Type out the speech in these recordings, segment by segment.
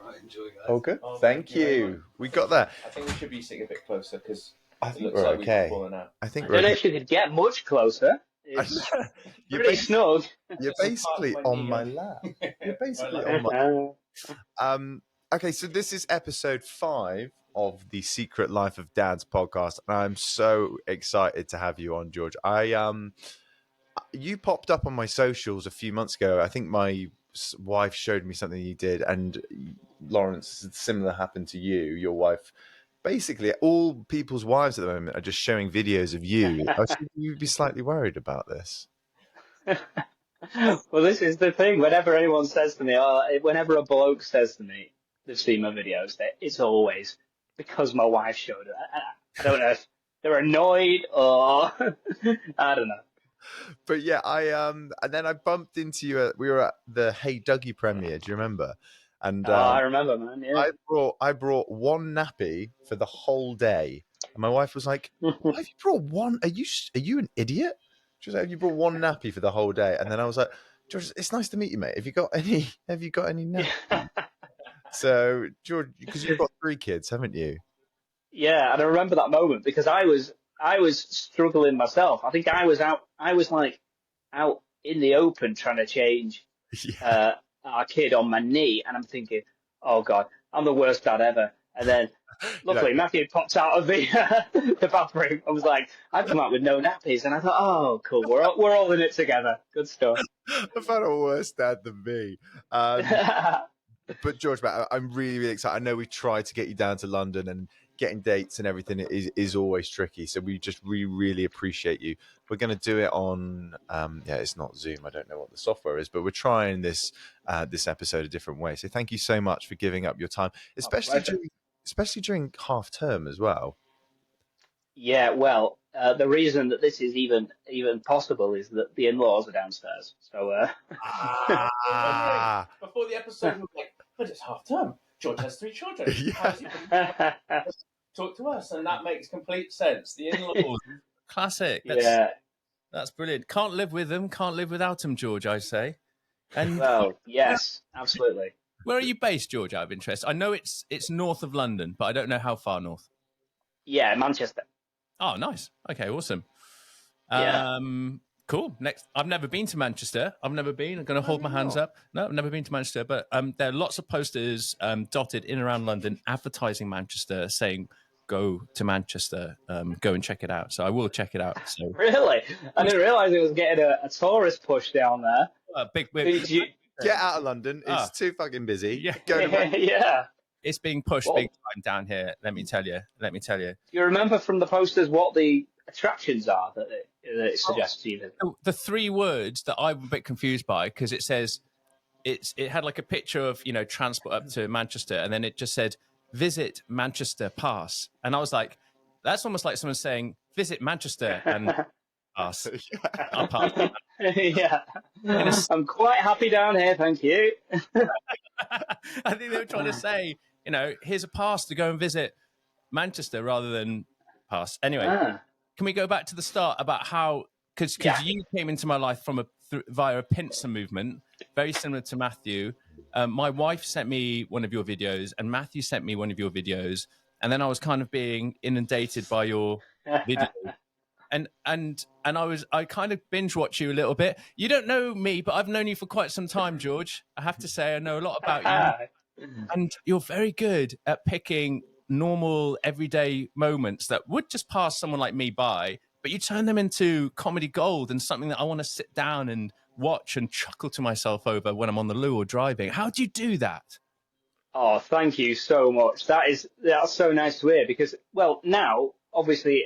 Right, enjoy, guys. All good? Oh, Thank you. We got there. I think we should be sitting a bit closer because I it think looks we're like okay. we've fallen out. I think I we're don't know okay. if you could get much closer. It's You're, pretty snug. you're basically on my lap. You're basically on my Okay, so this is episode 5 of the Secret Life of Dads podcast, and I'm so excited to have you on, George. You popped up on my socials a few months ago. I think my wife showed me something you did, and Lawrence, similar happened to you. Your wife, basically, all people's wives at the moment are just showing videos of you. I was thinking you'd be slightly worried about this. Well, this is the thing. Whenever anyone says to me, or whenever a bloke says to me, they've seen my videos, it's always because my wife showed it. I don't know if they're annoyed or I don't know. But yeah, and then I bumped into you. We were at the Hey Dougie premiere. Do you remember? And I remember, man. Yeah. I brought one nappy for the whole day, and my wife was like, "Why have you brought one? Are you an idiot?" She was like, "Have you brought one nappy for the whole day?" And then I was like, "George, it's nice to meet you, mate. Have you got any nappies?" So George, because you've got 3 kids, haven't you? Yeah, and I remember that moment because I was struggling myself. I think I was out in the open trying to change our kid on my knee, and I'm thinking, oh God, I'm the worst dad ever. And then luckily Matthew popped out of the bathroom. I was like, I've come out with no nappies, and I thought, oh cool, we're all in it together. Good stuff. I found a worse dad than me. But George, I'm really, really excited. I know we tried to get you down to London, and getting dates and everything is always tricky. So we just really appreciate you. We're going to do it on, it's not Zoom. I don't know what the software is, but we're trying this episode a different way. So thank you so much for giving up your time, especially during half term as well. Yeah, well, the reason that this is even possible is that the in-laws are downstairs. So before the episode, we were like, but it's half term. George has 3 children. Talk to us, and that makes complete sense. The in-laws, classic. That's brilliant. Can't live with them, can't live without them, George, I say. And well, yes, absolutely. Where are you based, George, out of interest? I know it's north of London, but I don't know how far north. Yeah, Manchester. Oh, nice. Okay, awesome. Yeah. Cool. Next, I've never been to Manchester. I'm going to hold my hands up. No, I've never been to Manchester, but there are lots of posters dotted in around London advertising Manchester, saying go to Manchester, go and check it out. So I will check it out. So really? I didn't realise it was getting a tourist push down there. Big. Get out of London. It's too fucking busy. Yeah. Yeah. It's being pushed big time down here. Let me tell you. Do you remember from the posters what the attractions are that it suggests to you? The 3 words that I'm a bit confused by, because it says it had like a picture of transport up to Manchester, and then it just said visit Manchester pass, and I was like, that's almost like someone saying visit Manchester and pass. I'll pass. Yeah, I'm quite happy down here, thank you. I think they were trying to say, here's a pass to go and visit Manchester rather than pass. Anyway, can we go back to the start about how, because you came into my life via a pincer movement, very similar to Matthew. My wife sent me one of your videos, and Matthew sent me one of your videos, and then I was kind of being inundated by your video. And I kind of binge watch you a little bit. You don't know me, but I've known you for quite some time, George. I have to say, I know a lot about you, and you're very good at picking normal, everyday moments that would just pass someone like me by, but you turn them into comedy gold and something that I want to sit down and watch and chuckle to myself over when I'm on the loo or driving. How do you do that? Oh, thank you so much. That's so nice to hear because, well, now obviously.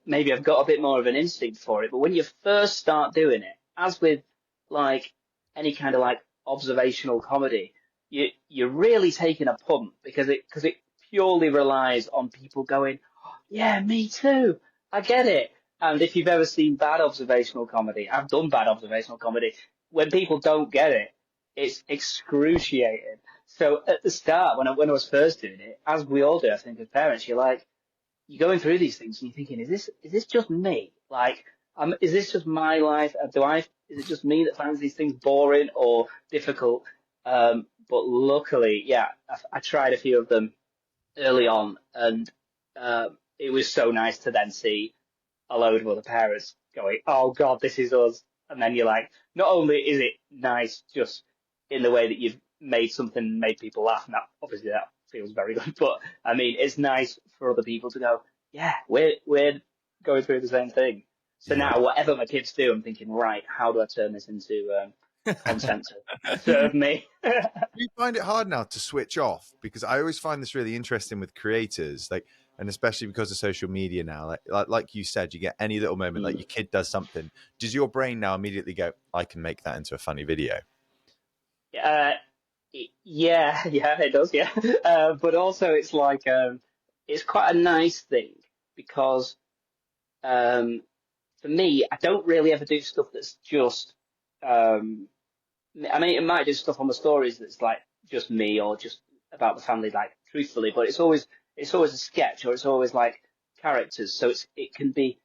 Maybe I've got a bit more of an instinct for it, but when you first start doing it, as with like any kind of like observational comedy, you're really taking a punt because it purely relies on people going, oh, yeah, me too, I get it. And if you've ever seen bad observational comedy, I've done bad observational comedy, when people don't get it, it's excruciating. So at the start, when I was first doing it, as we all do, I think as parents, you're going through these things and you're thinking, is this just me? Like, is this just my life? Is it just me that finds these things boring or difficult? But luckily, yeah, I tried a few of them early on, and it was so nice to then see a load of other parents going, "Oh God, this is us," and then you're like, not only is it nice just in the way that you've made something, made people laugh, and that obviously that feels very good, but I mean, it's nice for other people to go, "Yeah, we're going through the same thing." So now, whatever my kids do, I'm thinking, right, how do I turn this into content to serve me? Do you find it hard now to switch off? Because I always find this really interesting with creators, like, and especially because of social media now. Like you said, you get any little moment, like your kid does something. Does your brain now immediately go, "I can make that into a funny video"? Yeah, it does, yeah. But also, it's like it's quite a nice thing because for me, I don't really ever do stuff that's just. I mean, it might do stuff on the stories that's like just me or just about the family, like truthfully. But it's always a sketch or it's always like characters, so it can be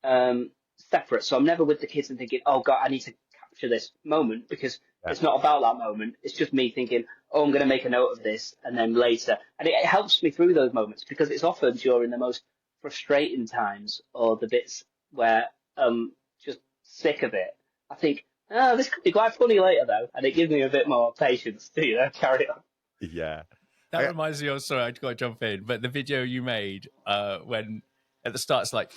separate. So I'm never with the kids and thinking, "Oh God, I need to capture this moment," because it's not about that moment. It's just me thinking, "Oh, I'm going to make a note of this," and then later, and it helps me through those moments because it's often during the most frustrating times or the bits where I'm just sick of it. I think, "Oh, this could be quite funny later though," and it gives me a bit more patience to carry on. Yeah. That reminds me of, sorry, I got to jump in, but the video you made when at the start it's like,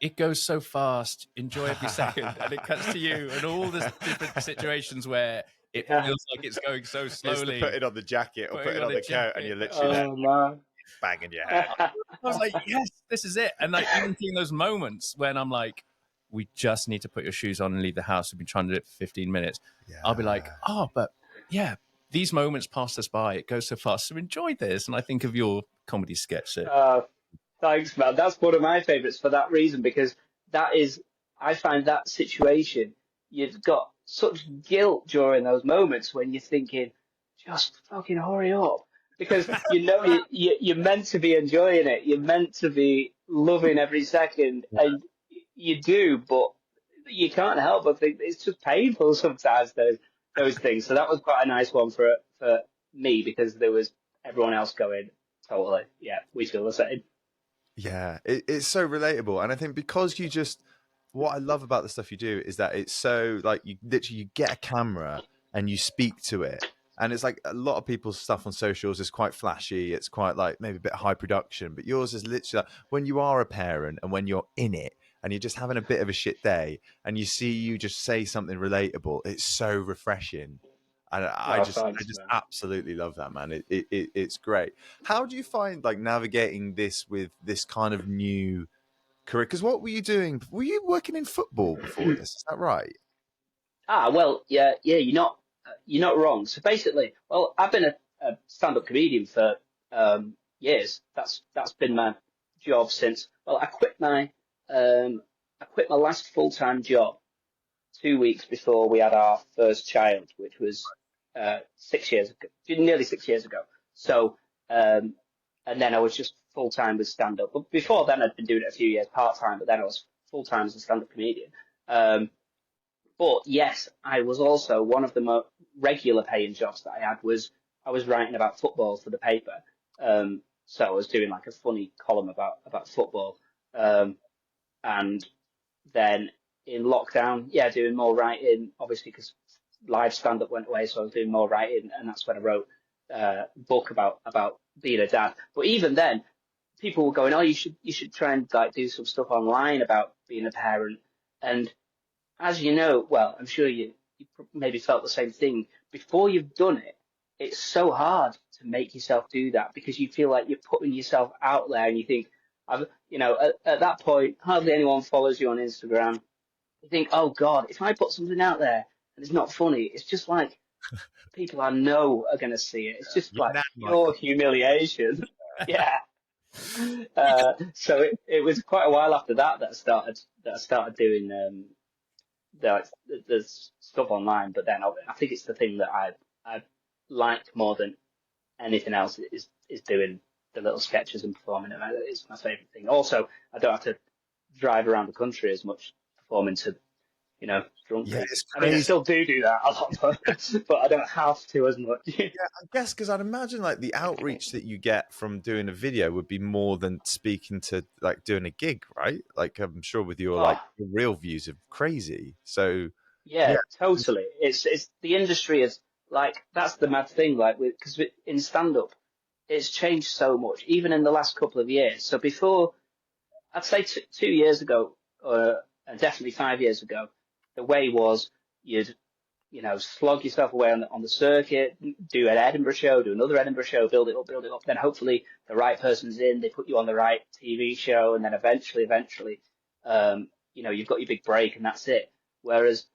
it goes so fast, enjoy every second, and it cuts to you and all the different situations where it feels like it's going so slowly. Put it on the jacket or put it on the coat, and you're literally banging your head. I was like, yes, this is it. And like even seeing those moments when I'm like, we just need to put your shoes on and leave the house. We've been trying to do it for 15 minutes. Yeah. I'll be like, oh, but yeah, these moments pass us by. It goes so fast. So enjoy this. And I think of your comedy sketch. Thanks, man. That's one of my favourites for that reason, because I find that situation, you've got such guilt during those moments when you're thinking, just fucking hurry up. Because you're meant to be enjoying it. You're meant to be loving every second. And you do, but you can't help but think it's just painful sometimes, those things. So that was quite a nice one for me, because there was everyone else going, totally, yeah, we feel the same. Yeah, it's so relatable. And I think because what I love about the stuff you do is that it's so like you get a camera and you speak to it. And it's like a lot of people's stuff on socials is quite flashy. It's quite like maybe a bit high production, but yours is literally like when you are a parent and when you're in it and you're just having a bit of a shit day and you see you just say something relatable. It's so refreshing. And I just absolutely love that, man. It's great. How do you find like navigating this with this kind of new career? Because what were you doing? Were you working in football before this? Is that right? Well, yeah, you're not wrong. So basically, well, I've been a stand-up comedian for years. That's been my job since. Well, I quit my last full-time job 2 weeks before we had our first child, which was 6 years ago, nearly 6 years ago. So, and then I was just full time with stand up. But before then, I'd been doing it a few years part time, but then I was full time as a stand up comedian. But yes, I was also one of the more regular paying jobs that I had was I was writing about football for the paper. So I was doing like a funny column about football. And then in lockdown, doing more writing, obviously because live stand-up went away, so I was doing more writing, and that's when I wrote a book about being a dad. But even then, people were going, "Oh, you should try and like do some stuff online about being a parent." And as you know, well, I'm sure you maybe felt the same thing. Before you've done it, it's so hard to make yourself do that because you feel like you're putting yourself out there, and you think, at that point, hardly anyone follows you on Instagram. You think, "Oh God, if I put something out there and it's not funny, it's just like people I know are going to see it. It's just like pure humiliation." Yeah. So it was quite a while after that I started doing the stuff online. But then I think it's the thing that I like more than anything else is doing the little sketches and performing. And it's my favorite thing. Also, I don't have to drive around the country as much performing to drunk. Yeah, it's I mean, I still do that a lot, but I don't have to as much. Yeah, I guess because I'd imagine like the outreach that you get from doing a video would be more than speaking to like doing a gig, right? Like I'm sure with your like your real views are crazy. So yeah, totally. It's the industry is like that's the mad thing. Like because in stand up, it's changed so much, even in the last couple of years. So before, I'd say 2 years ago, and definitely 5 years ago, the way was you'd slog yourself away on the circuit, do an Edinburgh show, do another Edinburgh show, build it up. Then hopefully the right person's in, they put you on the right TV show, and then eventually, you've got your big break, and that's it. Whereas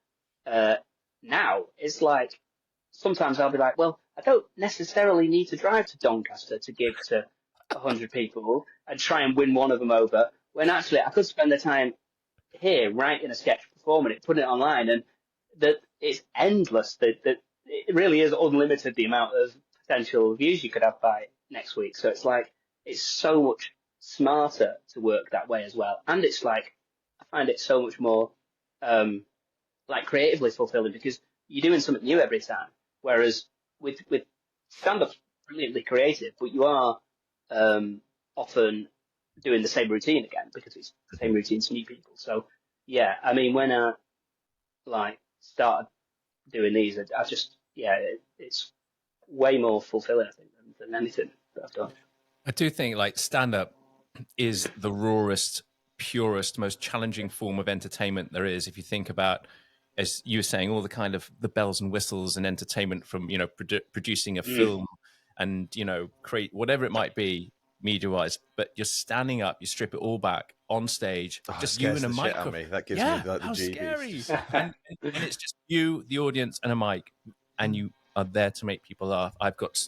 now it's like sometimes I'll be like, well, I don't necessarily need to drive to Doncaster to give to 100 people and try and win one of them over, when actually I could spend the time here writing a sketch, performing it, putting it online, and that it's endless. That it really is unlimited, the amount of potential views you could have by next week. So it's like it's so much smarter to work that way as well, and it's like I find it so much more like creatively fulfilling because you're doing something new every time. Whereas with stand-up's brilliantly creative, but you are often doing the same routine again because it's the same routine to new people. So yeah, I mean, when I started doing these, I just it's way more fulfilling, I think, than anything that I've done. I do think like stand-up is the rawest, purest, most challenging form of entertainment there is. If you think about, as you were saying, all the kind of the bells and whistles and entertainment from producing a film and create whatever it might be media-wise, but you're standing up, you strip it all back on stage, just you and a microphone. That gives me like the GBs. Scary. and it's just you, the audience, and a mic, and you are there to make people laugh. I've got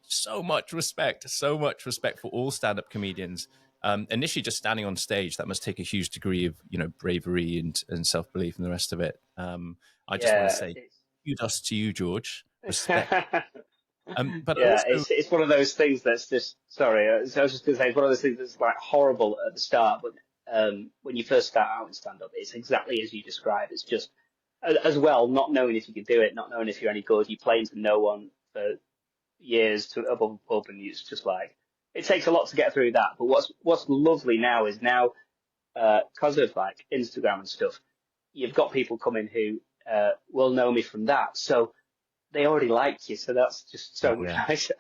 so much respect for all stand-up comedians. Initially, just standing on stage, that must take a huge degree of bravery and self-belief and the rest of it. I just want to say kudos to you, George. Respect. But also, it's one of those things that's just I was just going to say, it's one of those things that's like horrible at the start, but when you first start out in stand-up, it's exactly as you describe. It's just as well, not knowing if you can do it, not knowing if you're any good. You playing to no one for years to above a pub, and it's just like it takes a lot to get through that. But what's lovely now is because of like Instagram and stuff, you've got people coming who will know me from that, so they already like you, so that's just so much nicer.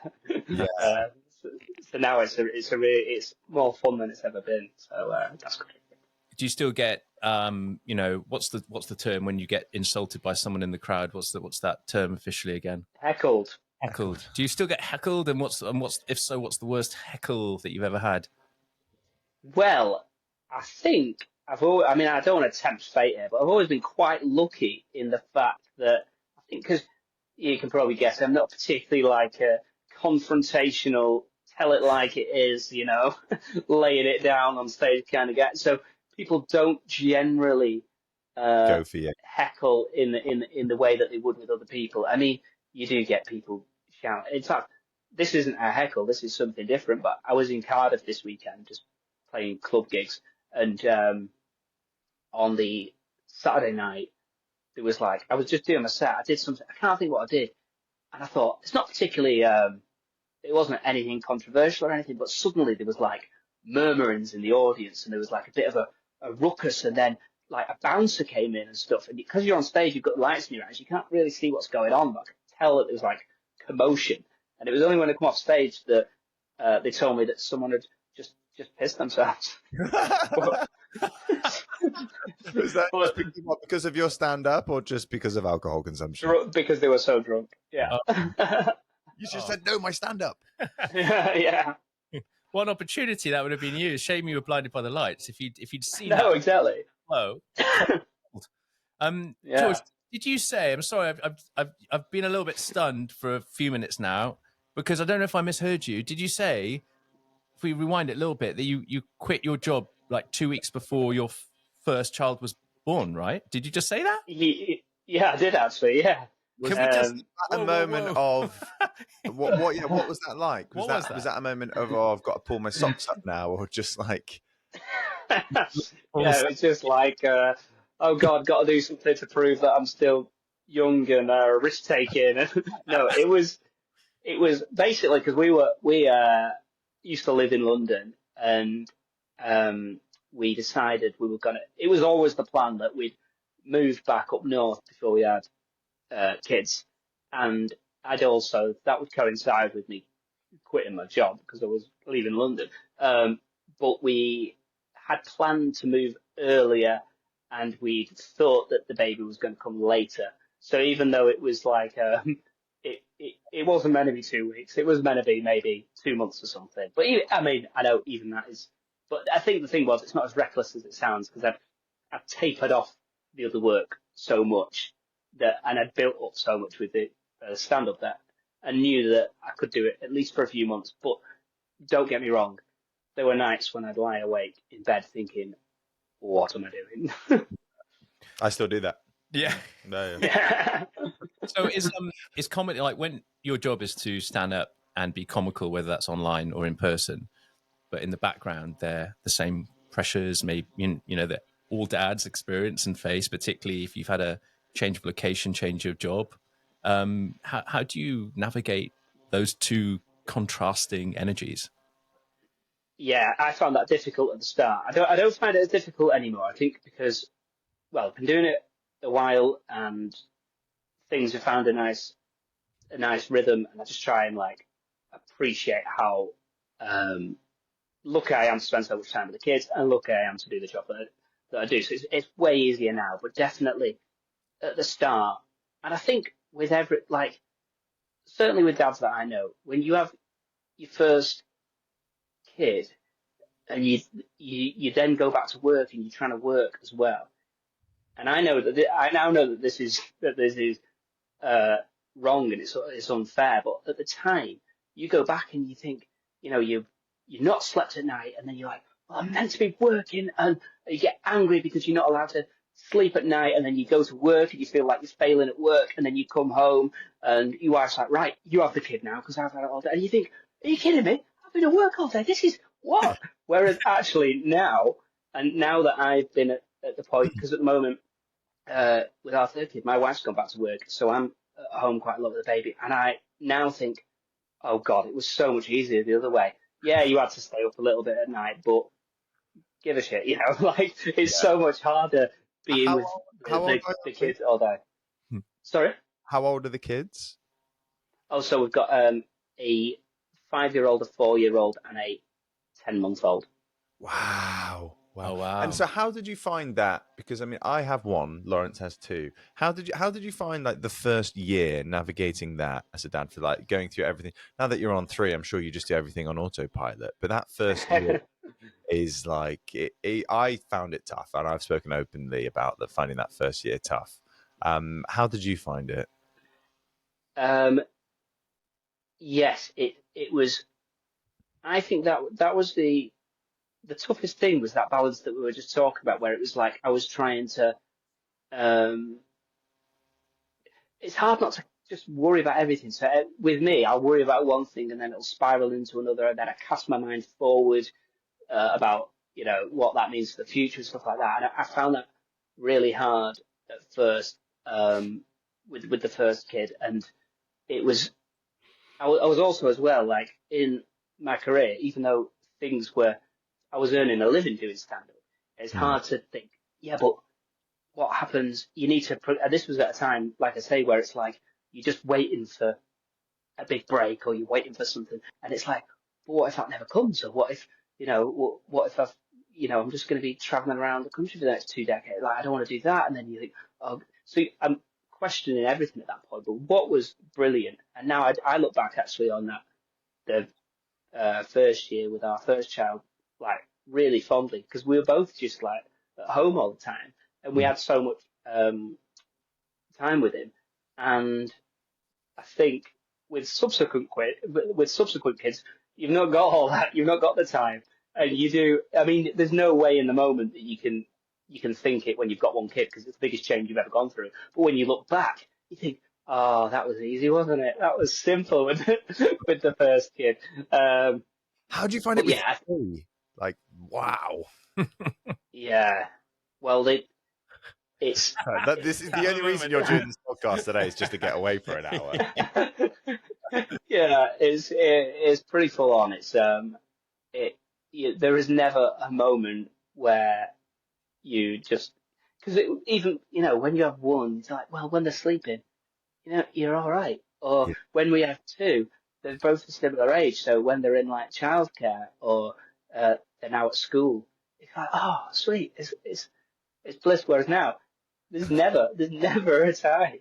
So now it's more fun than it's ever been. So that's great. Do you still get what's the term when you get insulted by someone in the crowd? What's that term officially again? Heckled. Heckled. Do you still get heckled? And what's if so, what's the worst heckle that you've ever had? Well, I think I don't want to tempt fate here, but I've always been quite lucky in the fact that I think because you can probably guess I'm not particularly like a confrontational, tell it like it is, laying it down on stage kind of guy. So people don't generally go for you. Heckle in the way that they would with other people. I mean, you do get people shout. In fact, this isn't a heckle. This is something different. But I was in Cardiff this weekend, just playing club gigs, and on the Saturday night, it was like I was just doing my set. I did something. I can't think what I did, and I thought it's not particularly. It wasn't anything controversial or anything, but suddenly there was like murmurings in the audience, and there was like a bit of a ruckus, and then like a bouncer came in and stuff. And because you're on stage, you've got lights in your eyes, you can't really see what's going on, but I could tell that there was like commotion. And it was only when I come off stage that they told me that someone had just pissed themselves. Was that because of your stand-up or just because of alcohol consumption? Because they were so drunk. Yeah. You just said, no, my stand-up. Yeah. What an opportunity that would have been used. Shame you were blinded by the lights. If you'd seen that. No, exactly. Hello. George, did you say? I'm sorry, I've been a little bit stunned for a few minutes now because I don't know if I misheard you. Did you say, if we rewind it a little bit, that you quit your job like 2 weeks before your first child was born? Right? Did you just say that? Yeah, I did actually. Yeah. Can we just a moment of what was that like? Was that a moment of I've got to pull my socks up now, or just like yeah, it's just like oh God, got to do something to prove that I'm still young and risk taking. No, it was basically because we used to live in London, and we decided we were gonna. It was always the plan that we'd move back up north before we had kids, and that would coincide with me quitting my job because I was leaving London. But we had planned to move earlier, and we thought that the baby was going to come later. So even though it was like it wasn't meant to be 2 weeks, it was meant to be maybe 2 months or something. But even, I mean, I know even that is. But I think the thing was, it's not as reckless as it sounds because I've tapered off the other work so much and I'd built up so much with the stand up that I knew that I could do it at least for a few months. But don't get me wrong, there were nights when I'd lie awake in bed thinking, what am I doing? I still do that. Yeah. No, yeah. So is comedy, like when your job is to stand up and be comical, whether that's online or in person, but in the background they're the same pressures, maybe that all dads experience and face, particularly if you've had a change of location, change of job. How do you navigate those two contrasting energies? Yeah, I found that difficult at the start. I don't find it as difficult anymore. I think because, well, I've been doing it a while and things have found a nice rhythm, and I just try and like appreciate how lucky I am to spend so much time with the kids, and lucky I am to do the job that I do. So it's way easier now, but definitely at the start, and I think with certainly with dads that I know, when you have your first kid and you then go back to work and you're trying to work as well. And I know that I now know that this is wrong and it's unfair. But at the time, you go back and you think, you've not slept at night, and then you're like, well, I'm meant to be working, and you get angry because you're not allowed to sleep at night, and then you go to work and you feel like you're failing at work, and then you come home and your wife's like, right, you have the kid now because I've had it all day, and you think, are you kidding me? I've been at work all day. This is what? Whereas actually now that I've been at the point, because at the moment with our third kid, my wife's gone back to work, so I'm at home quite a lot with the baby, and I now think, oh God, it was so much easier the other way. Yeah, you had to stay up a little bit at night, but give a shit, like it's so much harder being with the kids all day. Sorry? How old are the kids? Oh, so we've got a 5-year-old, a 4-year-old, and a 10-month-old. Wow. Oh, wow. And so how did you find that? Because I mean, I have one, Lawrence has two. How did you find like the first year navigating that as a dad, for like going through everything? Now that you're on 3, I'm sure you just do everything on autopilot. But that first year is like, I found it tough, and I've spoken openly about finding that first year tough. How did you find it? Yes, it was. I think that was the toughest thing, was that balance that we were just talking about, where it was like I was trying to. It's hard not to just worry about everything. So with me, I'll worry about one thing and then it'll spiral into another, and then I cast my mind forward about what that means for the future and stuff like that. And I found that really hard at first with the first kid, and it was. I was also as well, like in my career, even though I was earning a living doing stand-up, it's hard to think, yeah, but what happens? You need to, this was at a time, like I say, where it's like, you're just waiting for a big break, or you're waiting for something, and it's like, but what if that never comes? Or what if, what if I'm just going to be traveling around the country for the next 2 decades? Like, I don't want to do that. And then you think, oh, so I'm questioning everything at that point. But what was brilliant, and now I look back actually on the first year with our first child, like really fondly, because we were both just like at home all the time, and we had so much time with him. And I think with subsequent kids, you've not got all that. You've not got the time, and you do. I mean, there's no way in the moment that you can think it when you've got one kid, because it's the biggest change you've ever gone through. But when you look back, you think, oh, that was easy, wasn't it? That was simple with the first kid. How do you find it with yeah, 3? Like, wow. Yeah. Well, It's This is the only reason you're doing this podcast today is just to get away for an hour. yeah, it's pretty full on. There is never a moment where you just, because even when you have one, it's like, well, when they're sleeping, you're all right. Or Yeah. when we have two, they're both a similar age, so when they're in like childcare or they're now at school, it's like, oh, sweet, it's bliss. Whereas now, there's never a time.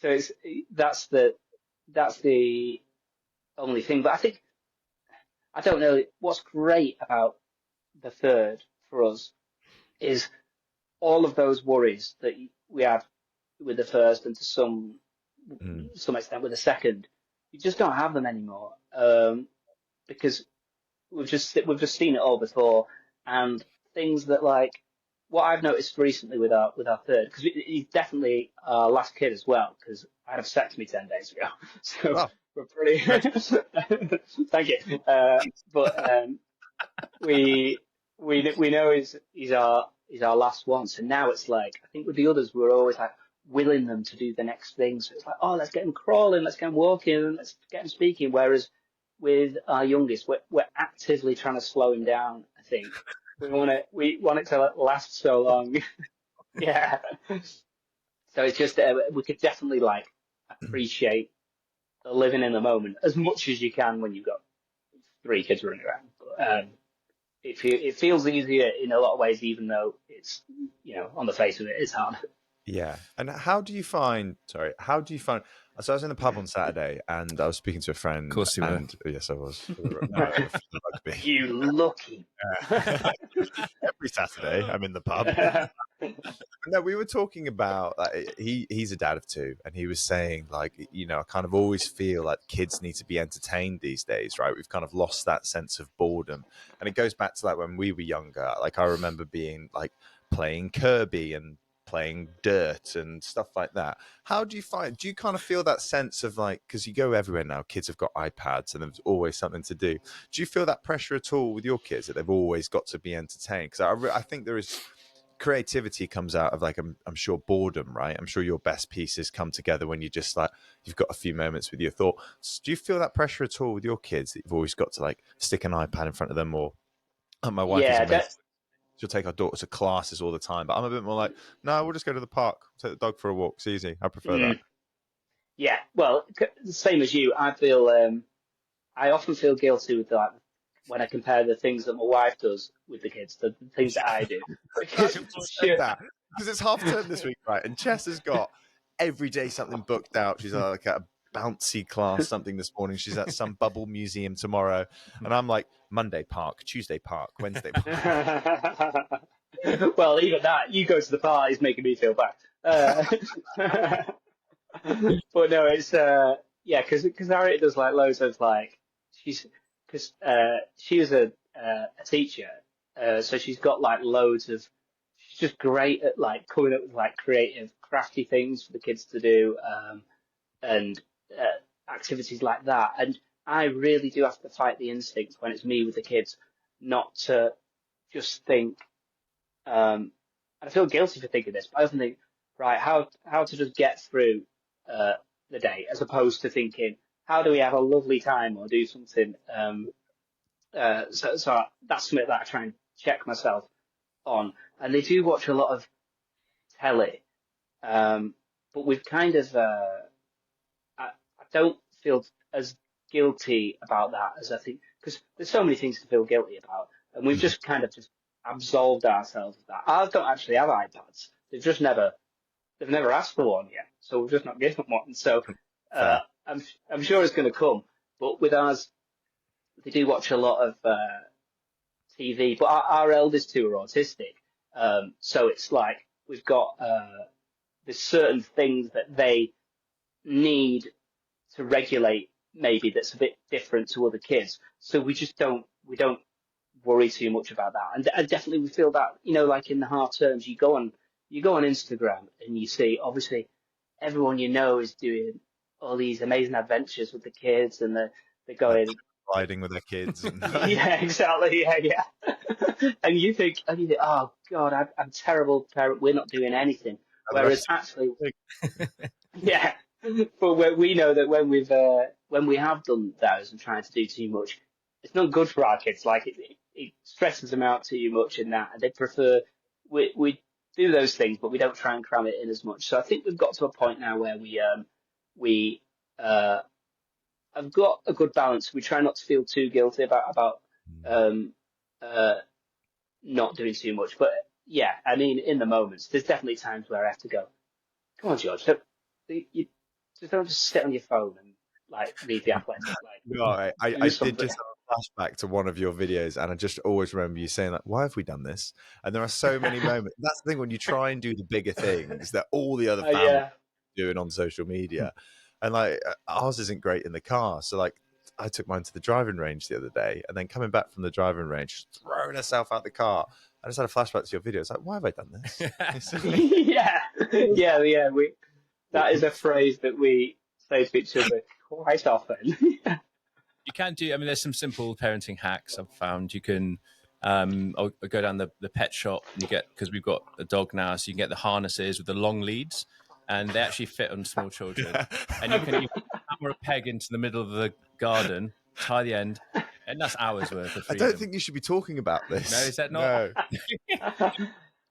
So that's the that's the only thing. But I don't know what's great about the third for us is all of those worries that we had with the first and to some extent with the second. You just don't have them anymore because we've just seen it all before, and things that like what I've noticed recently with our third, because he's definitely our last kid as well, because I had a vasectomy 10 days ago, so we're pretty. Thank you, but we know he's our last one, so now it's like I think with the others we're always like willing them to do the next thing, so it's like, oh, let's get him crawling, let's get him walking, let's get him speaking, whereas with our youngest, we're actively trying to slow him down. I think we want it to last so long. Yeah. So it's just we could definitely like appreciate the living in the moment as much as you can when you've got 3 kids running around. But, it feels easier in a lot of ways, even though it's on the face of it, it's hard. Yeah. And how do you find, so I was in the pub on Saturday and I was speaking to a friend. Of course you were. Yes, I was. No, rugby. You lucky. Every Saturday I'm in the pub. No, we were talking about he's a dad of 2 and he was saying like, I kind of always feel like kids need to be entertained these days, right? We've kind of lost that sense of boredom. And it goes back to like when we were younger. Like I remember being like playing Kirby and playing dirt and stuff like that. How do you kind of feel that sense of like, because you go everywhere now, kids have got iPads and there's always something to do. Do you feel that pressure at all with your kids that they've always got to be entertained? Because I think there is creativity comes out of like, I'm sure boredom, right? I'm sure your best pieces come together when you just like, you've got a few moments with your thoughts. Do you feel that pressure at all with your kids that you've always got to like stick an iPad in front of them? Or my wife is amazing. She'll take our daughter to classes all the time, but I'm a bit more like, no, we'll just go to the park, take the dog for a walk. It's easy. I prefer that. Yeah, well, the same as you. I often feel guilty with that when I compare the things that my wife does with the kids, the things that I do. Because it's half term this week, right? And Chess has got every day something booked out. She's like at a bouncy class something this morning. She's at some bubble museum tomorrow. And I'm like, Monday park, Tuesday park, Wednesday park. Well, even that, you go to the park is making me feel bad. But no, it's because Harriet does like loads of like she was a teacher, so she's got like loads of. She's just great at like coming up with like creative, crafty things for the kids to do, and activities like that. And I really do have to fight the instinct when it's me with the kids, not to just think. And I feel guilty for thinking this, but I often think, right, how to just get through the day, as opposed to thinking, how do we have a lovely time or do something. So that's something that I try and check myself on. And they do watch a lot of telly, but we've kind of I don't feel as guilty about that as I think, because there's so many things to feel guilty about, and we've just kind of just absolved ourselves of that. I don't actually have iPads. They've never asked for one yet, so we've just not given them one. So I'm sure it's going to come. But with ours, they do watch a lot of TV. But our eldest 2 are autistic, so it's like we've got there's certain things that they need to regulate, maybe that's a bit different to other kids. So we don't worry too much about that. And definitely we feel that, like in the half terms, you go on Instagram and you see, obviously, everyone is doing all these amazing adventures with the kids, and they're going riding with their kids. And Yeah, exactly. Yeah. And you think, oh God, I'm terrible parent. We're not doing anything. Whereas actually, yeah. But we know that when we have done those and trying to do too much, it's not good for our kids. Like it stresses them out too much and that, and they prefer we do those things, but we don't try and cram it in as much. So I think we've got to a point now where we have got a good balance. We try not to feel too guilty about um uh not doing too much. But yeah, I mean, in the moments, there's definitely times where I have to go, come on, George, you don't just sit on your phone and like read the Athletic. Like, no, I did just have a flashback to one of your videos, and I just always remember you saying like, "Why have we done this?" And there are so many moments. That's the thing when you try and do the bigger things that all the other families are doing on social media, and like ours isn't great in the car. So like, I took mine to the driving range the other day, and then coming back from the driving range, throwing herself out the car. I just had a flashback to your video. It's like, why have I done this? yeah. That is a phrase that we say to each other quite often. You can do. I mean, there's some simple parenting hacks I've found. You can I'll go down the pet shop and you get, because we've got a dog now, so you can get the harnesses with the long leads, and they actually fit on small children. And you can hammer a peg into the middle of the garden, tie the end, and that's hours worth of freedom. I don't think you should be talking about this. No, is that not? No.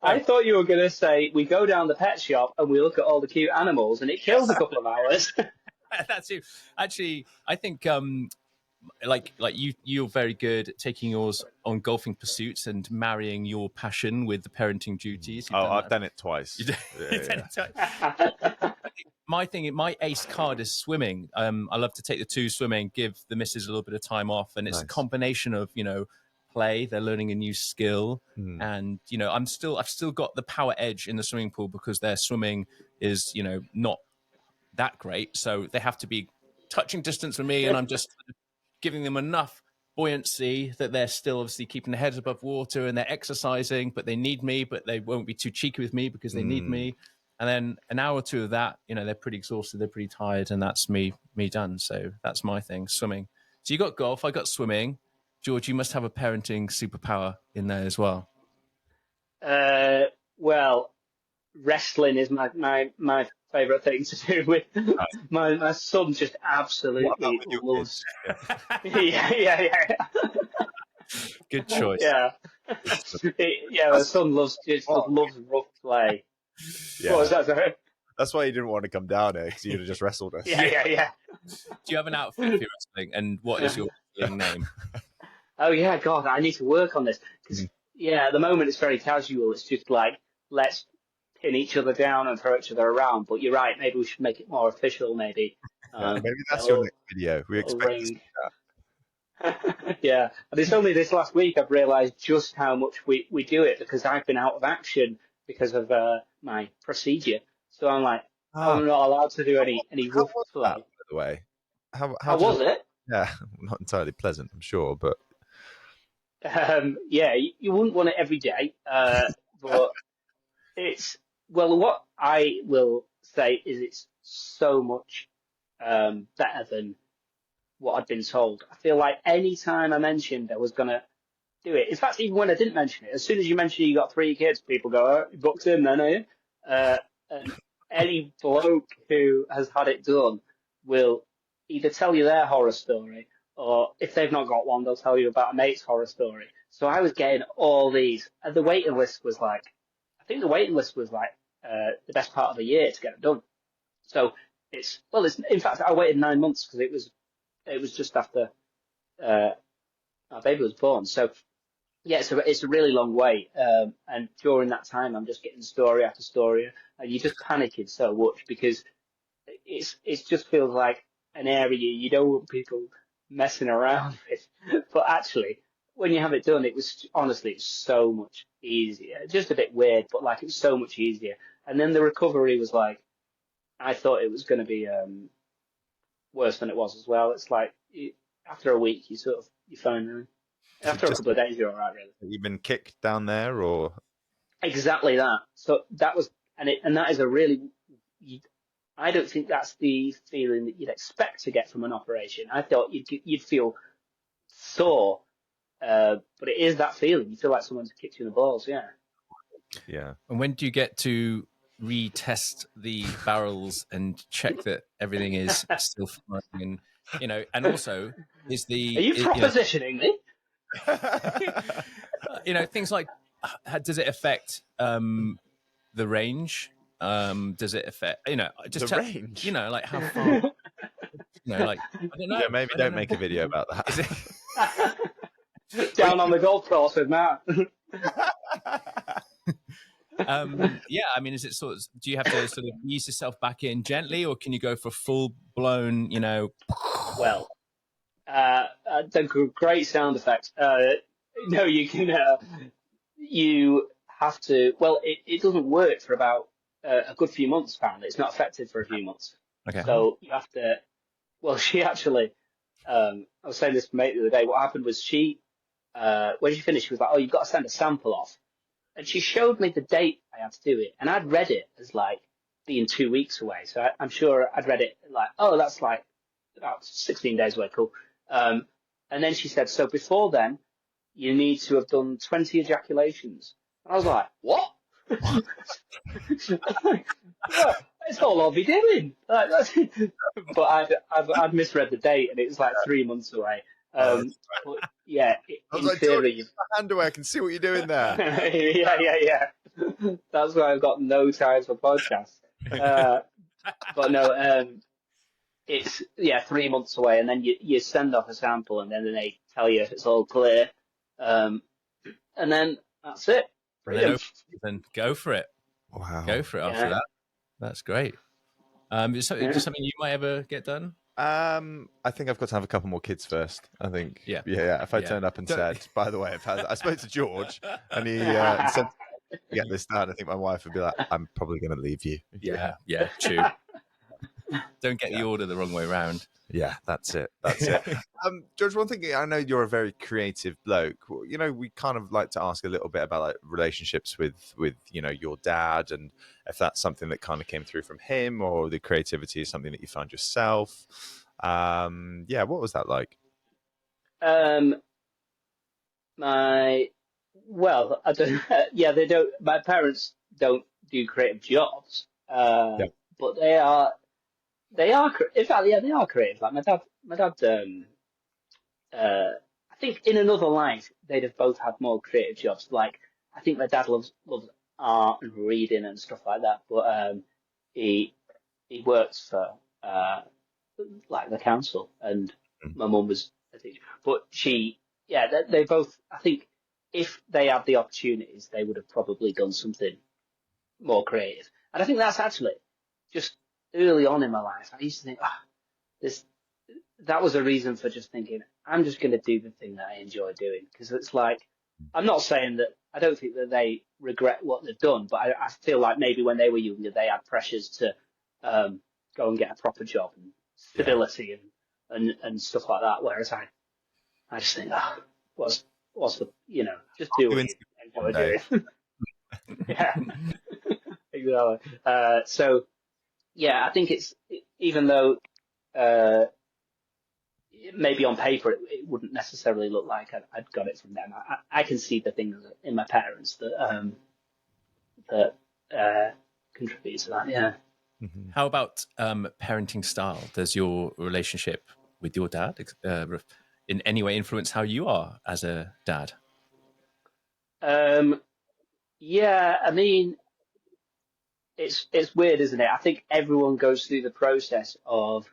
I thought you were going to say we go down the pet shop and we look at all the cute animals, and it kills a couple of hours. That's it. Actually, I think like you're very good at taking yours on golfing pursuits and marrying your passion with the parenting duties. I've done it twice. My ace card is swimming. I love to take the two swimming, give the missus a little bit of time off, and it's a combination of play. They're learning a new skill, and I've still got the power edge in the swimming pool because their swimming is not that great, so they have to be touching distance from me, and I'm just giving them enough buoyancy that they're still obviously keeping their heads above water and they're exercising, but they need me, but they won't be too cheeky with me because they need me. And then an hour or two of that, they're pretty exhausted, they're pretty tired, and that's me done. So that's my thing, swimming. So you got golf, I got swimming. George, you must have a parenting superpower in there as well. Well, wrestling is my favourite thing to do with my son. Just absolutely loves. Yeah. Good choice. Yeah, my son loves rough play. Yeah. What was that, sorry? That's why you didn't want to come down here, because you'd have just wrestled us. Yeah. Do you have an outfit for your wrestling, and what is your wrestling name? Oh yeah, God, I need to work on this because at the moment it's very casual. It's just like, let's pin each other down and throw each other around. But you're right, maybe we should make it more official. Maybe that's your next video. We expect to see that. Yeah, and it's only this last week I've realised just how much we do it, because I've been out of action because of my procedure. So I'm like, I'm not allowed to do any rough play. By the way, how was it? Yeah, not entirely pleasant, I'm sure, but you wouldn't want it every day, but what I will say is it's so much better than what I'd been told. I feel like any time I mentioned I was going to do it, in fact, even when I didn't mention it, as soon as you mention you got 3 kids, people go, oh, you booked in then, are you? And any bloke who has had it done will either tell you their horror story, or if they've not got one, they'll tell you about a mate's horror story. So I was getting all these, and the waiting list was like, the best part of the year to get it done. So it's in fact, I waited 9 months because it was just after our baby was born. So yeah, it's a really long wait. And during that time, I'm just getting story after story, and you're just panicking so much because it just feels like an area you don't want people messing around with. But actually, when you have it done, it's so much easier. Just a bit weird, but like it's so much easier. And then the recovery was like, I thought it was going to be worse than it was as well. It's like after a week, you're fine. After a couple of days, you're all right, really. Have you been kicked down there, or? Exactly that. So that was, and that is a really, I don't think that's the feeling that you'd expect to get from an operation. I thought you'd feel sore, but it is that feeling. You feel like someone's kicked you in the balls. Yeah. Yeah. And when do you get to retest the barrels and check that everything is still firing? And and also is Are you propositioning me? Things like, does it affect the range? Does it affect just the range? Like how far? Like I don't know. Yeah, maybe don't make a video about that. Is it... Down on the golf course with Matt. I mean, is it sort of? Do you have to sort of ease yourself back in gently, or can you go for full blown? Well, the great sound effects. No, you can. You have to. Well, it doesn't work for about a good few months. Apparently, it's not effective for a few months. Okay. So you have to. Well, she actually. I was saying this to mate the other day. What happened was when she finished, she was like, "Oh, you've got to send a sample off." And she showed me the date I had to do it, and I'd read it as like being 2 weeks away. So I'm sure I'd read it like, oh, that's like about 16 days away. Cool. And then she said, so before then, you need to have done 20 ejaculations. And I was like, what? It's all I'll be doing. But I'd misread the date, and it was like 3 months away. But yeah, I was like, theory, underwear, I can see what you're doing there. yeah. That's why I've got no time for podcasts. But no, it's 3 months away, and then you send off a sample, and then they tell you if it's all clear, and then that's it. Then go for it. Wow, go for it after that. That's great. Is something you might ever get done? I think I've got to have a couple more kids first. I think. Yeah. If I turned up and said, by the way, I spoke to George, and he said, "Get this done," I think my wife would be like, "I'm probably going to leave you." Yeah, true. Don't get the order the wrong way around. Yeah, that's it. George, one thing, I know you're a very creative bloke. We kind of like to ask a little bit about like relationships with your dad, and if that's something that kind of came through from him, or the creativity is something that you found yourself. What was that like? I don't. Yeah, they don't. My parents don't do creative jobs, but they are. In fact, yeah, they are creative. Like my dad. I think in another life they'd have both had more creative jobs. Like I think my dad loves art and reading and stuff like that. But he works for like the council, and my mum was a teacher. But they both. I think if they had the opportunities, they would have probably done something more creative. And I think that's actually just early on in my life. I used to think, that was a reason for just thinking, I'm just going to do the thing that I enjoy doing. Because it's like, I'm not saying that, I don't think that they regret what they've done, but I feel like maybe when they were younger, they had pressures to go and get a proper job and stability and stuff like that. Whereas I just think, what's the, just do what you enjoy doing. Yeah, exactly. I think it's, even though maybe on paper it wouldn't necessarily look like I'd got it from them, I can see the things in my parents that contribute to that. Yeah. Mm-hmm. How about parenting style? Does your relationship with your dad in any way influence how you are as a dad? Yeah, I mean, it's weird, isn't it? I think everyone goes through the process of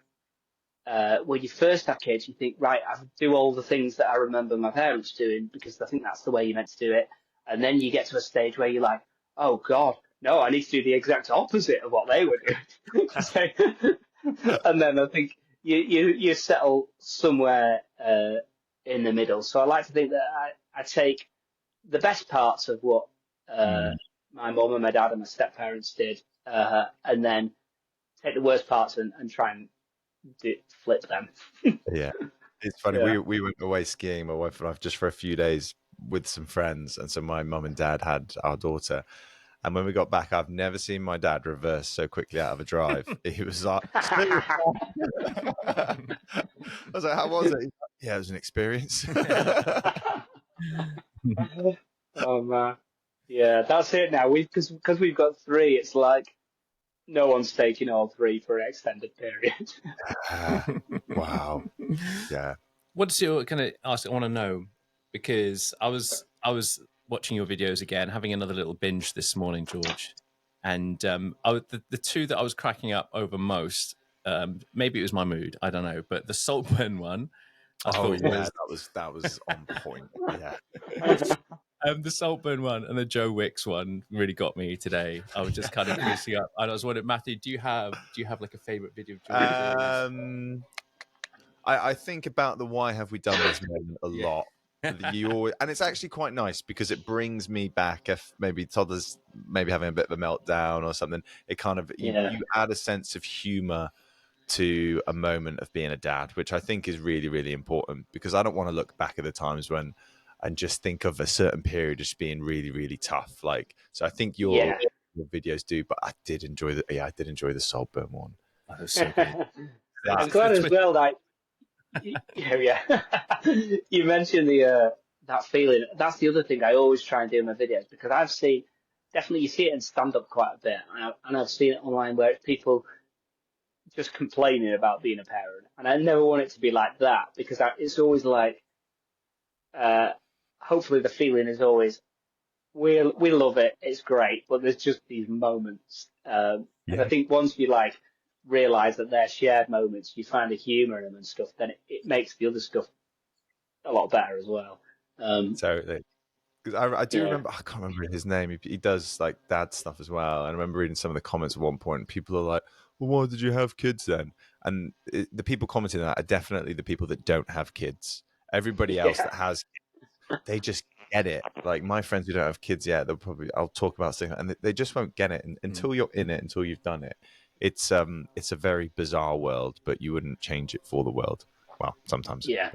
when you first have kids, you think, right, I do all the things that I remember my parents doing because I think that's the way you're meant to do it. And then you get to a stage where you're like, oh God, no, I need to do the exact opposite of what they were doing. And then I think you settle somewhere in the middle. So I like to think that I take the best parts of what my mum and my dad and my step-parents did, and then take the worst parts and try and flip them. Yeah, it's funny. Yeah. We went away skiing, my wife and I, just for a few days with some friends, and so my mum and dad had our daughter. And when we got back, I've never seen my dad reverse so quickly out of a drive. He was like, I was like, how was it? Yeah, it was an experience. Oh man, yeah, that's it now. Because we've got three. It's like no one's taking all three for an extended period. Wow. Yeah. What's your kind of ask? I want to know because I was watching your videos again, having another little binge this morning, George, and the two that I was cracking up over most. Maybe it was my mood, I don't know, but the Saltburn one. That was on point. Yeah. The Saltburn one and the Joe Wicks one really got me today. I was just kind of creasing up, and I was wondering, Matthew, do you have like a favorite video of George's? I think about the "Why have we done this" moment a lot. You always, and it's actually quite nice because it brings me back. If maybe Toddler's maybe having a bit of a meltdown or something, it kind of you add a sense of humor to a moment of being a dad, which I think is really, really important because I don't want to look back at the times when and just think of a certain period as being really, really tough. Like, so I think your videos do, but I did enjoy the Saltburn one. That was so good. I'm glad as well that you mentioned the that feeling. That's the other thing I always try and do in my videos because I've seen definitely you see it in stand up quite a bit, and I've seen it online where it's people just complaining about being a parent, and I never want it to be like that because it's always like, hopefully the feeling is always we love it, it's great, but there's just these moments, and I think once you like realize that they're shared moments, you find the humor in them and stuff, then it makes the other stuff a lot better as well. Totally. Because I do remember, I can't remember his name. He does like dad stuff as well. And I remember reading some of the comments at one point. And people are like, "Well, why did you have kids then?" And the people commenting on that are definitely the people that don't have kids. Everybody else that has, they just get it. Like my friends who don't have kids yet, I'll talk about something, and they just won't get it until you're in it, until you've done it. It's a very bizarre world, but you wouldn't change it for the world. Well, sometimes. Yeah.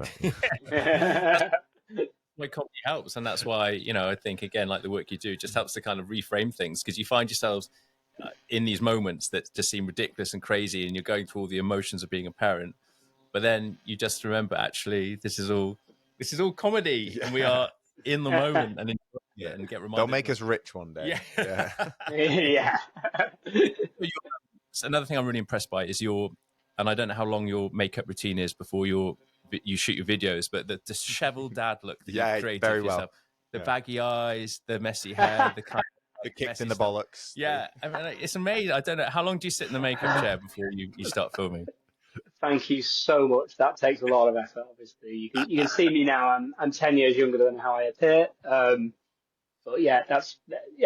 Why comedy helps, and that's why I think again, like the work you do, just helps to kind of reframe things because you find yourselves in these moments that just seem ridiculous and crazy, and you're going through all the emotions of being a parent, but then you just remember actually this is all comedy, and we are in the moment and enjoying it, and get reminded. They'll make us rich one day. Yeah. Another thing I'm really impressed by is and I don't know how long your makeup routine is before you shoot your videos, but the disheveled dad look that you've created very yourself. well. The baggy eyes, the messy hair, the kind of the kicks in the bollocks. Yeah, I mean, it's amazing. I don't know how long do you sit in the makeup chair before you start filming? Thank you so much. That takes a lot of effort. Obviously, you can see me now. I'm 10 years younger than how I appear. But yeah,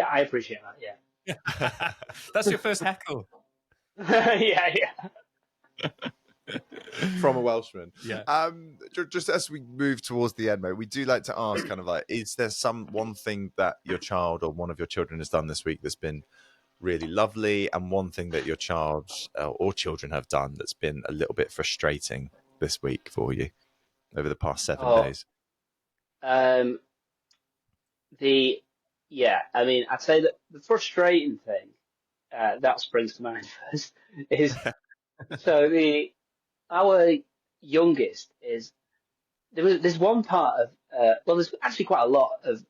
I appreciate that. Yeah. That's your first heckle. Yeah. From a Welshman. Yeah. Just as we move towards the end, mate, we do like to ask kind of like, is there one thing that your child or one of your children has done this week that's been really lovely, and one thing that your child or children have done that's been a little bit frustrating this week for you over the past 7 days? I mean, I'd say that the frustrating thing that springs to mind first is so our youngest is there's one part of there's actually quite a lot of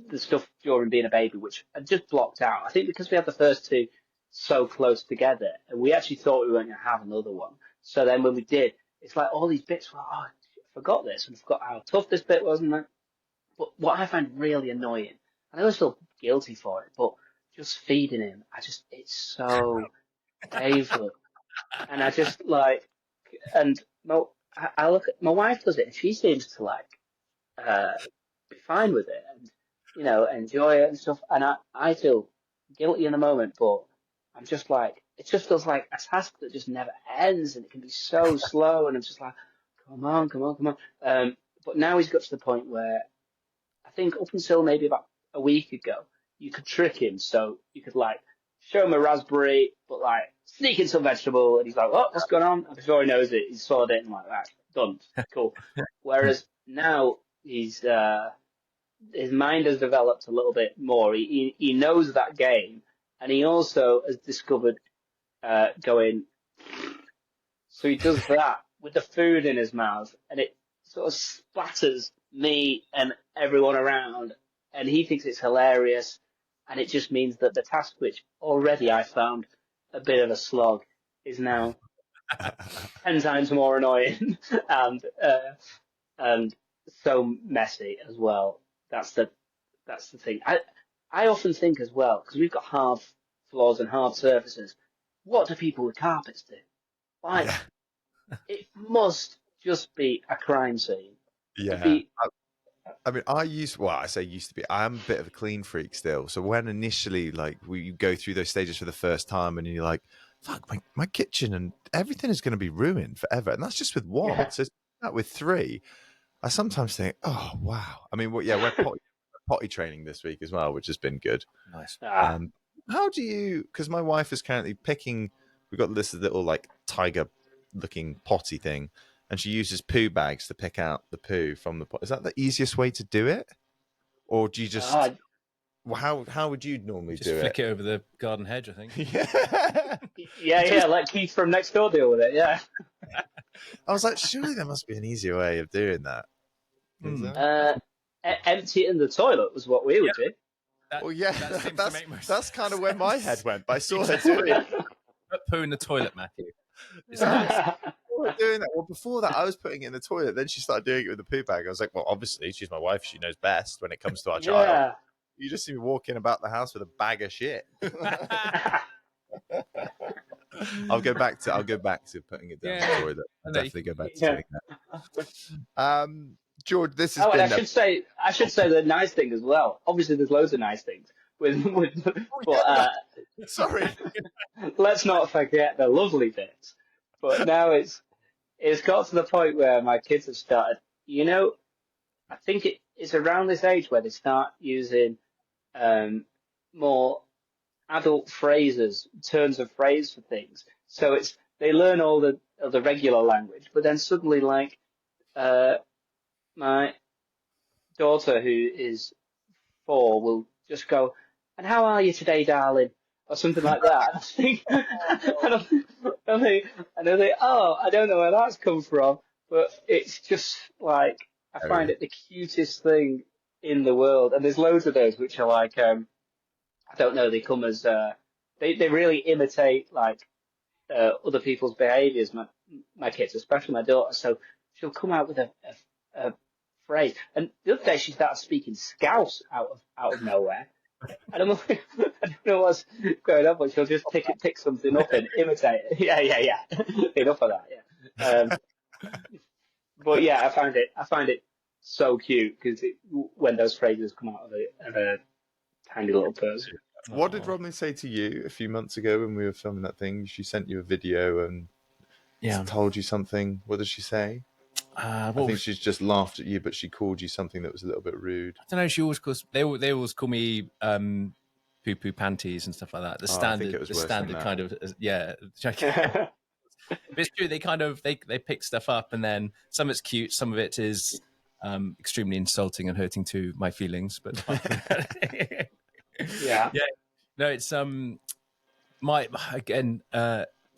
the stuff during being a baby which I just blocked out. I think because we had the first two so close together, and we actually thought we weren't going to have another one. So then when we did, it's like all these bits were, I forgot this and forgot how tough this bit was, and that. But what I find really annoying, and I always feel guilty for it, but just feeding him, it's so painful. And I just like, and I look at my wife does it, and she seems to like be fine with it, and enjoy it and stuff. And I feel guilty in the moment, but I'm just like, it just feels like a task that just never ends, and it can be so slow. And I'm just like, come on. But now he's got to the point where I think up until maybe about a week ago, you could trick him, so you could like show him a raspberry, but like sneak in some vegetable, and he's like, "Oh, what's going on?" And before he knows it, he's swallowed it and like that, done, cool. Whereas now his mind has developed a little bit more. He knows that game, and he also has discovered going. So he does that, with the food in his mouth, and it sort of splatters me and everyone around, and he thinks it's hilarious, and it just means that the task, which already I found a bit of a slog, is now 10 times more annoying and so messy as well. That's the thing. I often think as well, because we've got hard floors and hard surfaces. What do people with carpets do? Like, it must just be a crime scene. Yeah. I mean, I say used to be. I am a bit of a clean freak still. So when initially, like, we go through those stages for the first time, and you're like, "Fuck, my kitchen and everything is going to be ruined forever," and that's just with one. Yeah. So that with three, I sometimes think, "Oh wow." I mean, we're potty training this week as well, which has been good. Nice. How do you? Because my wife is currently picking. We've got this little like tiger-looking potty thing. And she uses poo bags to pick out the poo from the pot. Is that the easiest way to do it, or do you just? How would you normally just do it? Flick it over the garden hedge, I think. Yeah. Let Keith from next door deal with it. Yeah. I was like, surely there must be an easier way of doing that. Empty it in the toilet was what we would do. That's kind of where my head went. But I saw her doing it. Put poo in the toilet, Matthew. Doing that. Well, before that, I was putting it in the toilet. Then she started doing it with the poo bag. I was like, well, obviously, she's my wife. She knows best when it comes to our child. You just see me walking about the house with a bag of shit. I'll go back to putting it down the toilet. I'll definitely go back to doing that. George, this is. And I should say the nice thing as well. Obviously, there's loads of nice things but sorry. Let's not forget the lovely bits. But now it's got to the point where my kids have started. I think it's around this age where they start using more adult phrases, turns of phrase for things. So they learn all the regular language, but then suddenly, like, my daughter, who is 4, will just go, "And how are you today, darling?" or something like that. And I think, oh, I don't know where that's come from, but it's just like, I find it the cutest thing in the world. And there's loads of those which are like, I don't know, they come as, they really imitate like other people's behaviours. My kids, especially my daughter, so she'll come out with a phrase. And the other day she started speaking Scouse out of nowhere. I don't know what's going on, but she'll just pick something up and imitate it. Yeah. Enough of that. Yeah. But yeah, I find it so cute because when those phrases come out of a tiny little person. What did Robin say to you a few months ago when we were filming that thing? She sent you a video and told you something. What did she say? I think she's just laughed at you, but she called you something that was a little bit rude. I don't know. She always calls. They always call me poo poo panties and stuff like that. The standard kind of But it's true. They pick stuff up, and then some of it's cute, some of it is extremely insulting and hurting to my feelings. But yeah. No, it's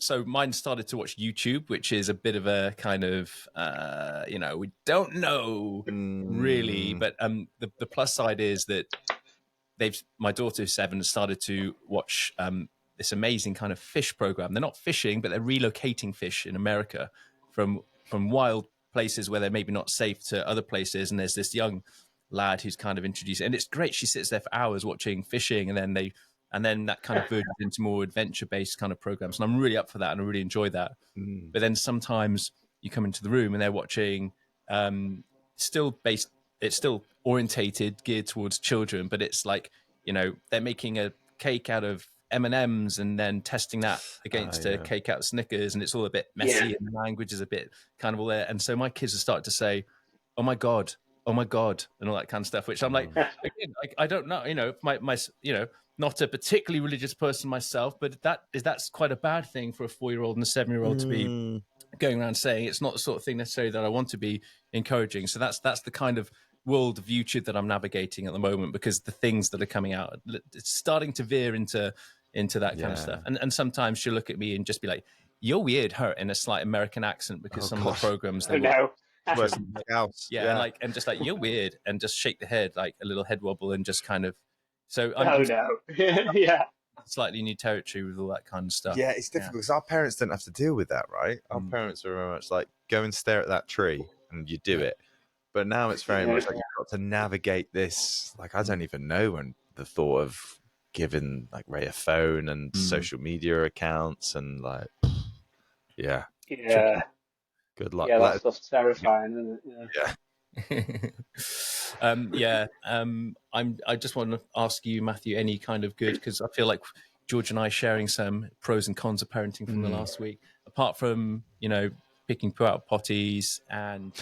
so mine started to watch YouTube, which is a bit of a kind of, we don't know really, but the plus side is that my daughter who's 7 has started to watch this amazing kind of fish program. They're not fishing, but they're relocating fish in America from wild places where they're maybe not safe to other places. And there's this young lad who's kind of introduced, and it's great. She sits there for hours watching fishing, and then that kind of verges into more adventure-based kind of programs. And I'm really up for that, and I really enjoy that. But then sometimes you come into the room and they're watching it's still orientated, geared towards children, but it's like, they're making a cake out of M&Ms and then testing that against a cake out of Snickers, and it's all a bit messy and the language is a bit kind of all there. And so my kids have started to say, oh my God, and all that kind of stuff, which I'm like, again, I don't know, my not a particularly religious person myself, but that's quite a bad thing for a 4-year-old and a 7-year-old to be going around saying. It's not the sort of thing necessarily that I want to be encouraging. So that's the kind of world of YouTube that I'm navigating at the moment, because the things that are coming out, it's starting to veer into that kind of stuff. And sometimes she'll look at me and just be like, "You're weird," her in a slight American accent because some of the programs they Worse than the house. yeah, and just like "You're weird," and just shake the head like a little head wobble and just kind of. So I'm yeah. Slightly new territory with all that kind of stuff. Yeah, it's difficult because our parents didn't have to deal with that, right? Our parents are very much like, go and stare at that tree and you do it. But now it's very much like you've got to navigate this. Like, I don't even know when the thought of giving like Ray a phone and social media accounts and like, yeah. Good luck. Yeah, that stuff's terrifying, isn't it? Yeah. I just want to ask you, Matthew, any kind of good, because I feel like George and I sharing some pros and cons of parenting from the last week, apart from, picking Pooh out of potties and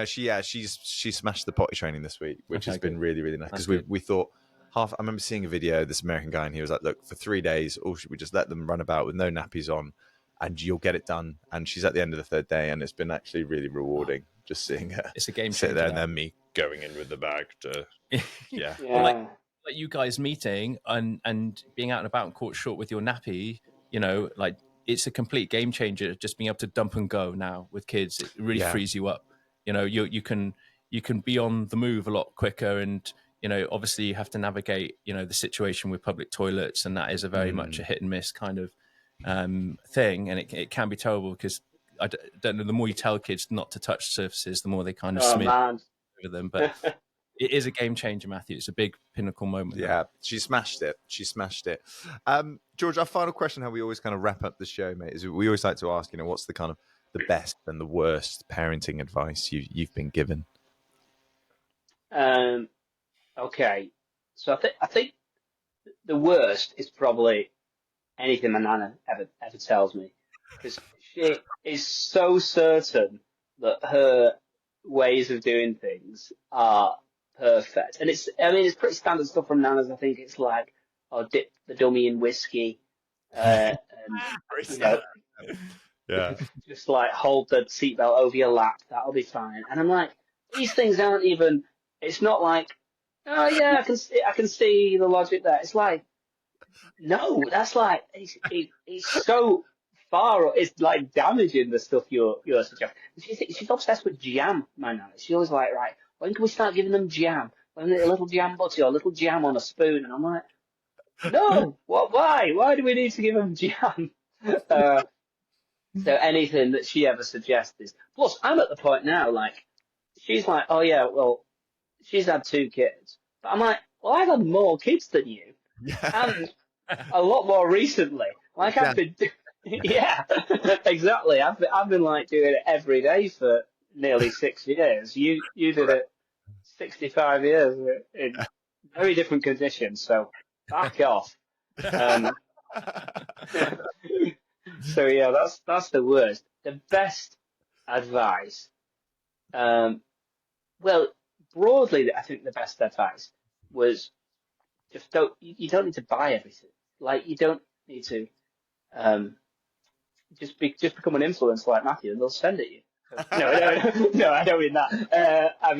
she smashed the potty training this week, which has been really, really nice, because we thought I remember seeing a video of this American guy and he was like, look, for 3 days, or should we just let them run about with no nappies on and you'll get it done? And she's at the end of the 3rd day and it's been actually really rewarding just seeing her it's a game sit there and then me going in with the bag to Well, like you guys meeting and being out and about and caught short with your nappy, like it's a complete game changer just being able to dump and go now with kids. It really frees you up. You can be on the move a lot quicker, and obviously you have to navigate the situation with public toilets, and that is a very much a hit and miss kind of thing, and it can be terrible because I don't know, the more you tell kids not to touch surfaces, the more they kind of smear over them. But it is a game changer, Matthew. It's a big pinnacle moment. Yeah, she smashed it. George, our final question, how we always kind of wrap up the show, mate, is we always like to ask, what's the kind of the best and the worst parenting advice you've been given? Okay, so I think the worst is probably anything my nana ever tells me, because she is so certain that her ways of doing things are perfect. And it's pretty standard stuff from nanas. I think it's like, dip the dummy in whiskey, and just like hold the seatbelt over your lap, that'll be fine. And I'm like, these things aren't even, it's not like, oh yeah, I can see the logic there. It's like, no, that's like, it's so far, it's like damaging the stuff you're suggesting. She's obsessed with jam, my nana. She's always like, right, when can we start giving them jam? When a little jam butty or a little jam on a spoon? And I'm like, no, what? Why? Why do we need to give them jam? So anything that she ever suggests is. Plus, I'm at the point now, like, she's like, oh yeah, well, she's had 2 kids, but I'm like, well, I've had more kids than you, and a lot more recently. Like I've been, exactly. I've been like doing it every day for nearly 6 years. You did it 65 years in very different conditions. So back off. So yeah, that's the worst. The best advice, well, broadly, I think the best advice was just you don't need to buy everything. Like, you don't need to just become an influencer like Matthew, and they'll send it you. No, I don't mean that. I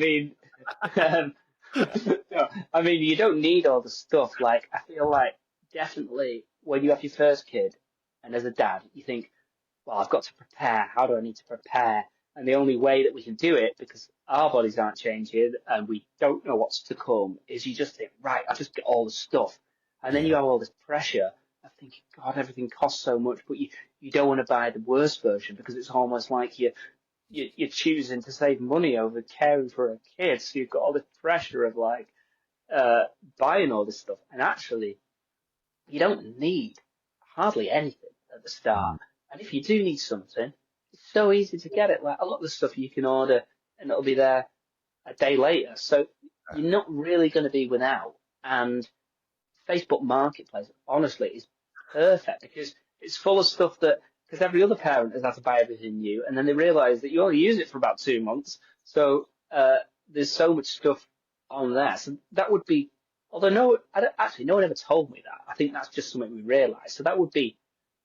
mean, you don't need all the stuff. Like, I feel like definitely when you have your first kid, and as a dad, you think, well, I've got to prepare. How do I need to prepare? And the only way that we can do it, because our bodies aren't changing and we don't know what's to come, is you just think, right, I just get all the stuff. And then you have all this pressure of thinking, God, everything costs so much, but you don't want to buy the worst version, because it's almost like you're choosing to save money over caring for a kid. So you've got all this pressure of like buying all this stuff. And actually, you don't need hardly anything at the start. And if you do need something, it's so easy to get it. Like, a lot of the stuff you can order and it'll be there a day later. So you're not really going to be without. And Facebook Marketplace, honestly, is perfect, because it's full of stuff because every other parent has had to buy everything new, and then they realise that you only use it for about 2 months. So there's so much stuff on there. So that would be, although no one ever told me that. I think that's just something we realised. So that would be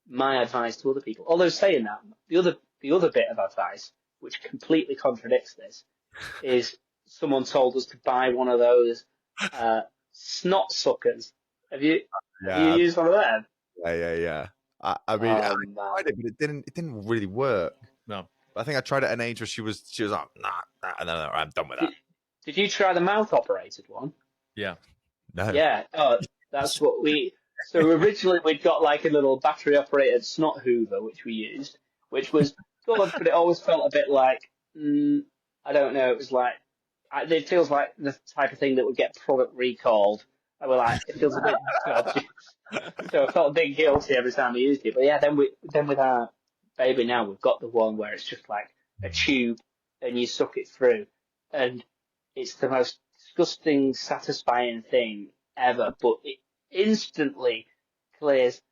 my advice to other people. Although saying that, the other bit of advice, which completely contradicts this, is someone told us to buy one of those snot suckers. Have you used one of them? Yeah. I mean, I tried it, but it didn't really work. No. I think I tried it at an age where she was like, nah, and then I'm done with that. Did you try the mouth operated one? Yeah. No. Yeah. Oh, that's what we. So originally we'd got like a little battery operated snot hoover which we used, which was good, but it always felt a bit like I don't know. It was like it feels like the type of thing that would get product recalled. And we're like, it feels a bit dodgy. So I felt a bit guilty every time we used it. But yeah, then with our baby now, we've got the one where it's just like a tube and you suck it through, and it's the most disgusting, satisfying thing ever. But it instantly clears,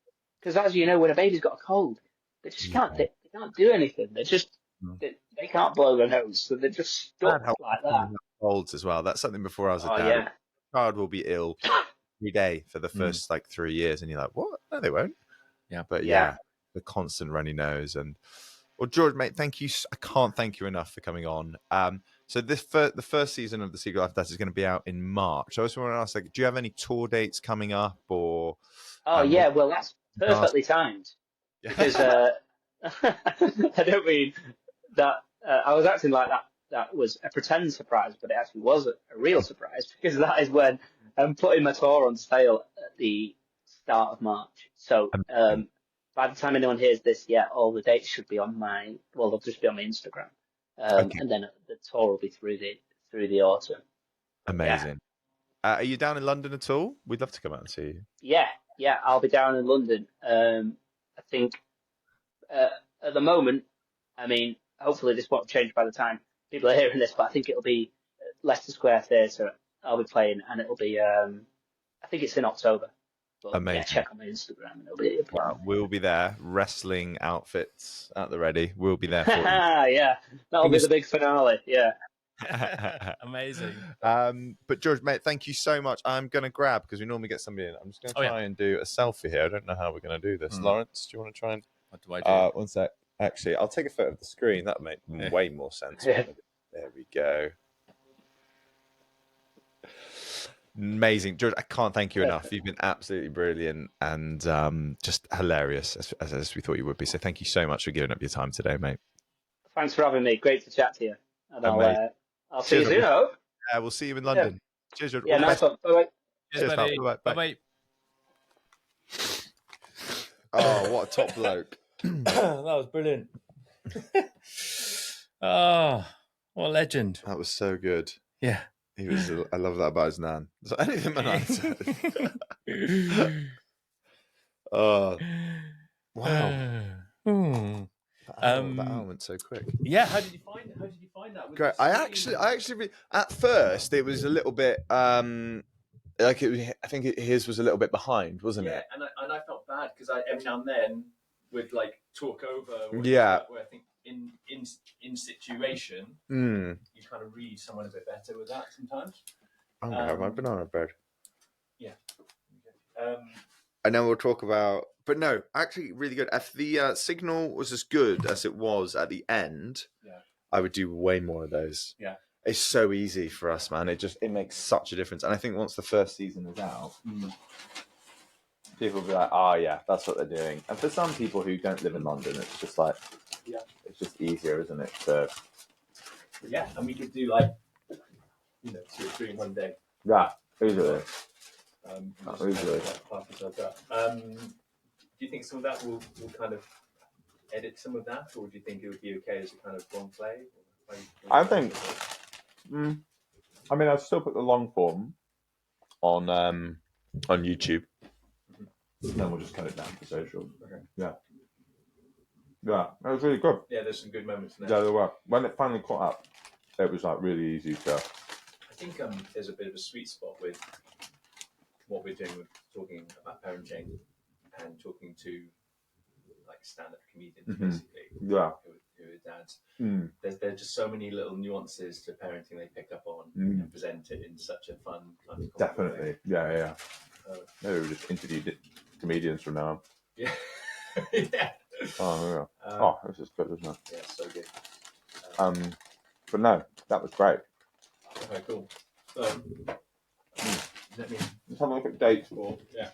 because as you know, when a baby's got a cold, they just can't they can't do anything. They can't blow their nose, so they're just stuck like that. Colds as well. That's something before I was a dad. Yeah. Child will be ill every day for the first like 3 years, and you're like, what? No, they won't. Yeah, but yeah, the constant runny nose. And well, George, mate, thank you. I can't thank you enough for coming on. So the first season of the Secret Life of Dad is going to be out in March. I just want to ask, like, do you have any tour dates coming up, or? Yeah, well, that's perfectly timed, because I don't mean that I was acting like that was a pretend surprise, but it actually was a real surprise, because that is when I'm putting my tour on sale at the start of March. So by the time anyone hears this, all the dates should be on they'll just be on my Instagram, and then the tour will be through the autumn. Amazing. Are you down in London at all? We'd love to come out and see you. Yeah, I'll be down in London. I think at the moment, I mean, hopefully this won't change by the time people are hearing this, but I think it'll be Leicester Square Theatre. I'll be playing, and it'll be, I think it's in October. But amazing. Check on my Instagram, and it'll be. We'll be there, wrestling outfits at the ready. We'll be there for you. Yeah, that'll be the big finale. Yeah. Amazing. But George, mate, thank you so much. I'm going to grab, because we normally get somebody in. I'm just going to try and do a selfie here. I don't know how we're going to do this. Lawrence, do you want to try and? What do I do? 1 sec. Actually, I'll take a photo of the screen. That would make way more sense. There we go. Amazing, George. I can't thank you enough. You've been absolutely brilliant and just hilarious, as we thought you would be. So thank you so much for giving up your time today, mate. Thanks for having me. Great to chat to you. And I'll see you soon. We'll see you in London. Cheers, George. Yeah, nice one. Bye-bye. Cheers, buddy. Bye-bye. Oh, what a top bloke. That was brilliant. Oh, what a legend. That was so good. Yeah. He was. I love that about his nan. So anything my nan said. Oh, wow. That went so quick. Yeah, how did you find that? Great. I actually at first it was a little bit like it was, I think his was a little bit behind, wasn't it? Yeah, and I felt bad because I every now and then would like talk over. Yeah. Where I think in situation you kind of read someone a bit better with that sometimes. I'm gonna have my banana bread. Yeah. And then we'll talk about, but no, actually really good. If the signal was as good as it was at the end, I would do way more of those. Yeah. It's so easy for us, man. It makes such a difference. And I think once the first season is out, people will be like, oh yeah, that's what they're doing. And for some people who don't live in London, it's just like, it's just easier, isn't it? Yeah, and we could do like, 2 or 3 in one day. Yeah, easily. Easily. Do you think some of that will kind of edit some of that, or do you think it would be okay as a kind of long play? I think. I mean, I'd still put the long form on YouTube. Then we'll just cut it down for social. Okay. Yeah. Yeah, that was really good. Yeah, there's some good moments in there. Yeah, there were. When it finally caught up, it was like really easy to. I think there's a bit of a sweet spot with what we're doing with talking about parenting and talking to like stand-up comedians, basically. Yeah. Who are dads. There's just so many little nuances to parenting they pick up on and present it in such a fun kind of definitely way. Yeah. Maybe we just interviewed comedians from now on. Yeah. Yeah. Oh yeah. This is good, isn't it? Yeah, so good. But no, that was great. Okay, cool. So, Let's have a look at dates. Yeah.